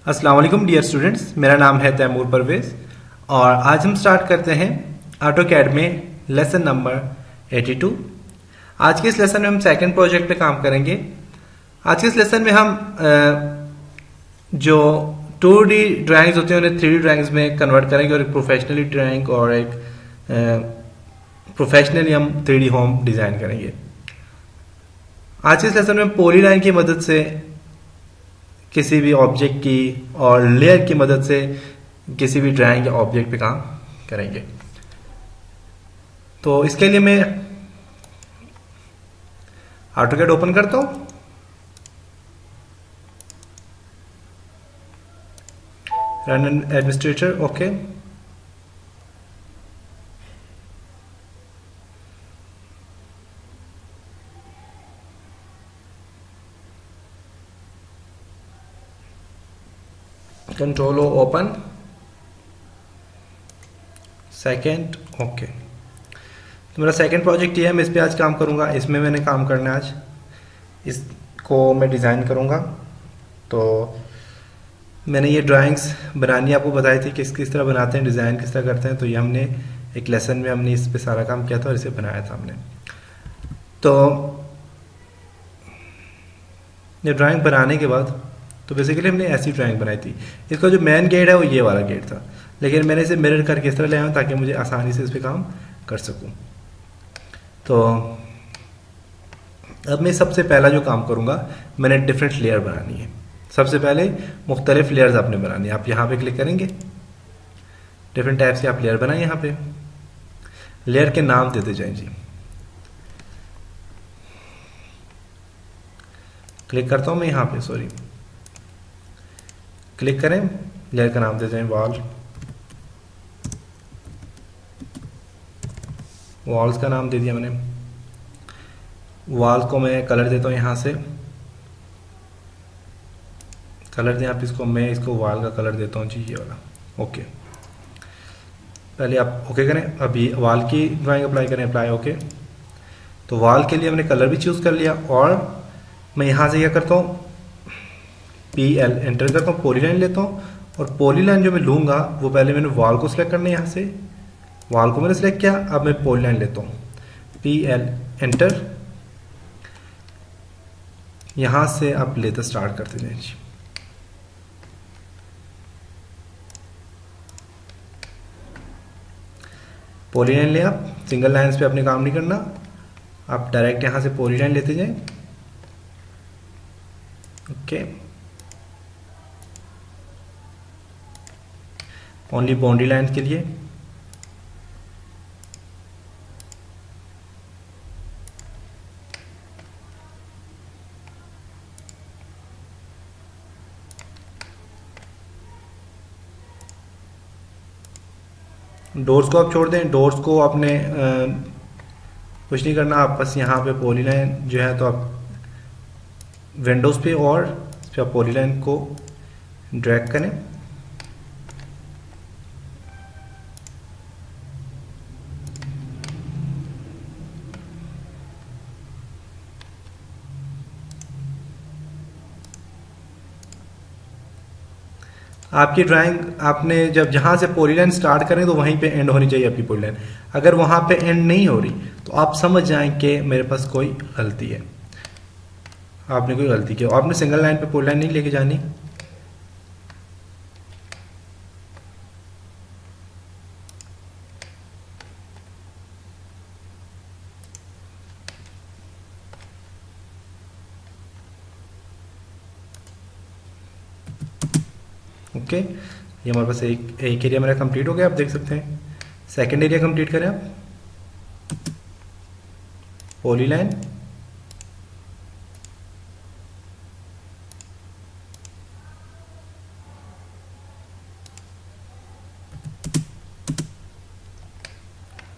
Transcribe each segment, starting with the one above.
अस्सलाम वालेकुम dear students, मेरा नाम है तैमूर परवेज और आज हम स्टार्ट करते हैं ऑटोकैड में लेसन नंबर 82। आज के इस लेसन में हम सेकंड प्रोजेक्ट पे काम करेंगे। आज के इस लेसन में हम जो 2D ड्राइंग्स होती हैं उन्हें 3D ड्राइंग्स में कन्वर्ट करेंगे और एक प्रोफेशनली ड्राइंग और एक प्रोफेशनली हम 3D होम डिज़ाइन करेंगे। आज के इस लेसन में पॉलीलाइन की मदद से किसी भी ऑब्जेक्ट की और लेयर की मदद से किसी भी ड्राइंग या ऑब्जेक्ट पे काम करेंगे। तो इसके लिए मैं ऑटोकैड ओपन करता हूं, run administrator, okay. Control O open, second, okay. तो मेरा सेकेंड प्रोजेक्ट ये है, मैं इस पे आज काम करूंगा। इसमें मैंने काम करना है आज, इसको मैं डिज़ाइन करूंगा। तो मैंने ये ड्राइंग्स बनानी आपको बताई थी किस किस तरह बनाते हैं, डिज़ाइन किस तरह करते हैं। तो ये हमने एक लेसन में हमने इस पे सारा काम किया था और इसे बनाया था हमने। तो ये ड्राइंग बनाने के बाद तो बेसिकली हमने ऐसी ड्राइंग बनाई थी। इसका जो मेन गेट है वो ये वाला गेट था, लेकिन मैंने इसे मिरर करके इस तरह ले आया ताकि मुझे आसानी से इस पर काम कर सकूं। तो अब मैं सबसे पहला जो काम करूंगा, मैंने डिफरेंट लेयर बनानी है। सबसे पहले मुख्तलिफ लेयर्स आपने बनानी है। आप यहाँ पे क्लिक करेंगे, डिफरेंट टाइप से आप लेयर बनाए। यहाँ पे लेयर के नाम देते जाएं जी। क्लिक करता हूं मैं यहाँ पे, सॉरी, क्लिक करें, लेयर का नाम देते हैं वॉल। वॉल्स का नाम दे दिया मैंने। वॉल को मैं कलर देता हूँ यहाँ से, कलर दें आप इसको, मैं इसको वॉल का कलर देता हूँ जी, ये वाला, ओके। पहले आप ओके करें, अभी वॉल की ड्राइंग अप्लाई करें, अप्लाई ओके। तो वॉल के लिए हमने कलर भी चूज कर लिया और मैं यहाँ से क्या करता हूँ, PL एंटर करता हूँ, पॉलीलाइन लेता हूँ और पॉलीलाइन जो मैं लूँगा वो पहले मैंने वॉल को सिलेक्ट करना है। यहाँ से वॉल को मैंने सिलेक्ट किया, अब मैं पॉलीलाइन लेता हूँ, PL एंटर। यहाँ से आप लेते स्टार्ट करते जाए। पॉलीलाइन ले, आप सिंगल लाइंस पे अपने काम नहीं करना, आप डायरेक्ट यहाँ से पॉलीलाइन लेते जाएं, ओके। ओनली बाउंड्री लाइन के लिए डोर्स को आप छोड़ दें। डोर्स को आपने कुछ नहीं करना, आप बस यहाँ पे पॉलीलाइन जो है तो आप विंडोज पे और इस पे आप पॉलीलाइन को ड्रैग करें। आपकी ड्राइंग आपने जब जहां से पॉलीलाइन स्टार्ट करें तो वहीं पे एंड होनी चाहिए आपकी पॉलीलाइन। अगर वहां पे एंड नहीं हो रही तो आप समझ जाएं कि मेरे पास कोई गलती है, आपने कोई गलती की। आपने सिंगल लाइन पे पॉलीलाइन नहीं लेके जानी। ओके, ये हमारे पास एक एरिया मेरा कंप्लीट हो गया, आप देख सकते हैं। सेकंड एरिया कंप्लीट करें आप, पॉलीलाइन,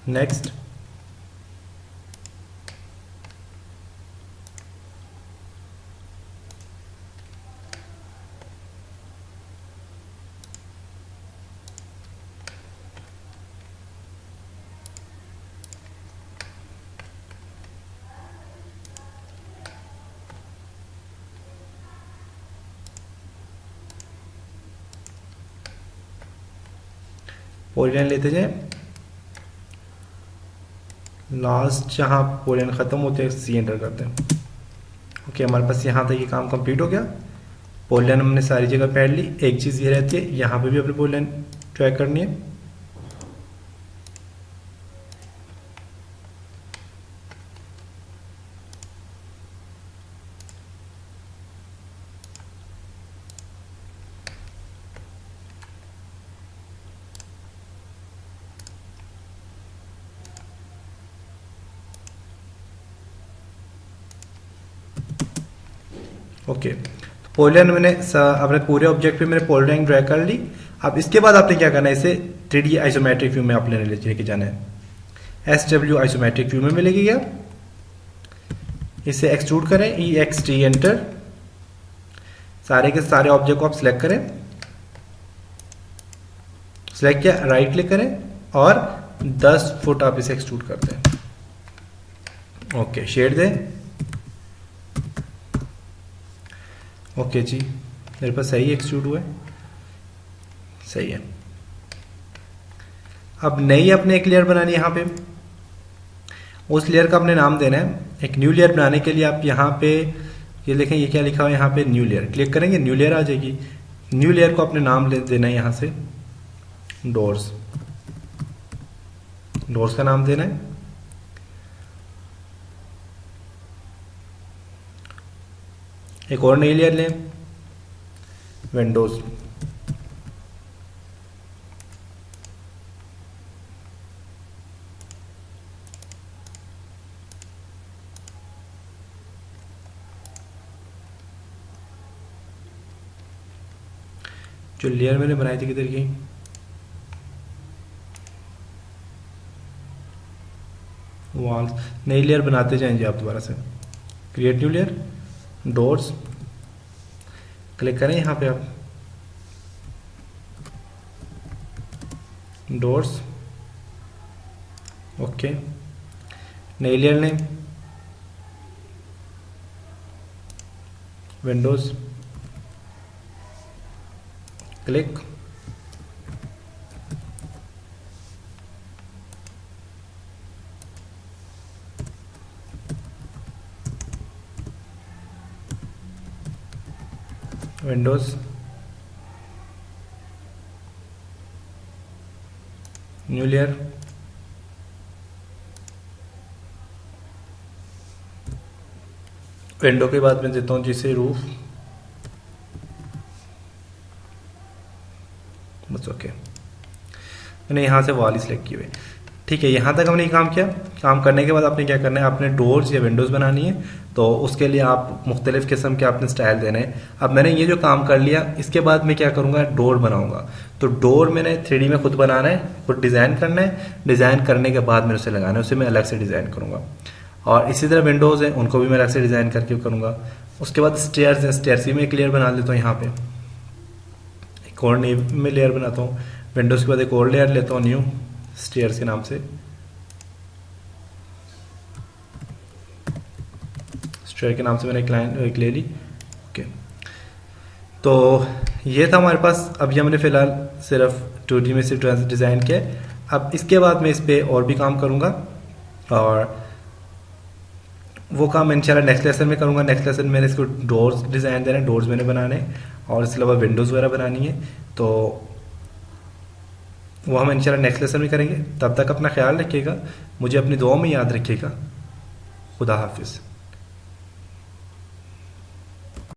नेक्स्ट, पॉलीलाइन लेते जाए, लास्ट जहाँ पॉलीलाइन ख़त्म होते हैं सी एंटर करते हैं। ओके, हमारे पास यहाँ तक ये काम कंप्लीट हो गया। पॉलीलाइन हमने सारी जगह पैड ली। एक चीज़ ये रहती है, यहाँ पे भी अपनी पॉलीलाइन ट्रैक करनी है। ओके, तो पॉलीलाइन मैंने अपने पूरे ऑब्जेक्ट पे मैंने पॉलीलाइन ड्रैग कर ली। अब इसके बाद आपने क्या करना है, इसे 3D आइसोमेट्रिक व्यू में आपने लेके जाना है। SW आइसोमेट्रिक व्यू में मिलेगी क्या, इसे एक्सट्रूड करें, EXT एंटर। सारे के सारे ऑब्जेक्ट को आप सिलेक्ट करें, सिलेक्ट किया, राइट क्लिक करें और 10 फुट आप इसे एक्सट्रूड कर दें। ओके, शेड दें। ओके जी, मेरे पास सही एक्सट्रूड हुआ है, सही है। अब नई अपने एक लेयर बनानी है यहाँ पे, उस लेयर का अपने नाम देना है। एक न्यू लेयर बनाने के लिए आप यहाँ पे ये लिखें, ये क्या लिखा हुआ है यहाँ पे, न्यू लेयर। क्लिक करेंगे, न्यू लेयर आ जाएगी। न्यू लेयर को अपने नाम देना है यहाँ से डोर्स, डोर्स का नाम देना है। एक और नई लेयर लें, विंडोज। जो लेयर मैंने बनाई थी किधर की, वॉल्स। नई लेयर बनाते जाएंगे आप दोबारा से, create new layer, doors, click करें यहाँ पे आप, डोर्स। ओके, नई लेयर लें, Windows, click, Windows, new layer, window के बाद मैं देता हूँ जिसे रूफ, बस। ओके, मैंने यहाँ से वॉल ही सिलेक्ट की हुई। ठीक है, यहाँ तक हमने काम किया। काम करने के बाद आपने क्या करना है, आपने डोर्स या विंडोज़ बनानी है, तो उसके लिए आप मुख्तलिफ किस्म के आपने स्टाइल देने हैं। अब मैंने ये जो काम कर लिया, इसके बाद मैं क्या करूँगा, डोर बनाऊंगा। तो डोर मैंने 3D में खुद बनाना है, खुद डिज़ाइन करना है। डिज़ाइन करने के बाद मैंने उसे लगाना है, उसे मैं अलग से डिज़ाइन करूँगा। और इसी तरह विंडोज़ हैं, उनको भी मैं अलग से डिज़ाइन करके करूँगा। उसके बाद स्टेयर्स हैं, स्टेयर्स ही में एक लेयर बना लेता हूँ। यहाँ पे एक और नई में लेयर बनाता हूँ। विंडोज़ के बाद एक और लेयर लेता हूँ, न्यू स्टेयर्स के नाम से, स्टेयर के नाम से मैंने एक ले ली। ओके, तो ये था हमारे पास। अभी हमने फिलहाल सिर्फ 2D में सिर्फ डिज़ाइन किया है। अब इसके बाद मैं इस पर और भी काम करूँगा, और वो काम इंशाल्लाह नेक्स्ट लेसन में करूँगा। नेक्स्ट लेसन में मैंने इसको डोर्स डिज़ाइन देना है, डोर्स मैंने बनाने हैं, और इसके अलावा विंडोज़ वगैरह बनानी है। तो वो हम इंशाल्लाह नेक्स्ट लेसन में करेंगे। तब तक अपना ख्याल रखिएगा, मुझे अपनी दुआओं में याद रखिएगा। खुदा हाफिज़।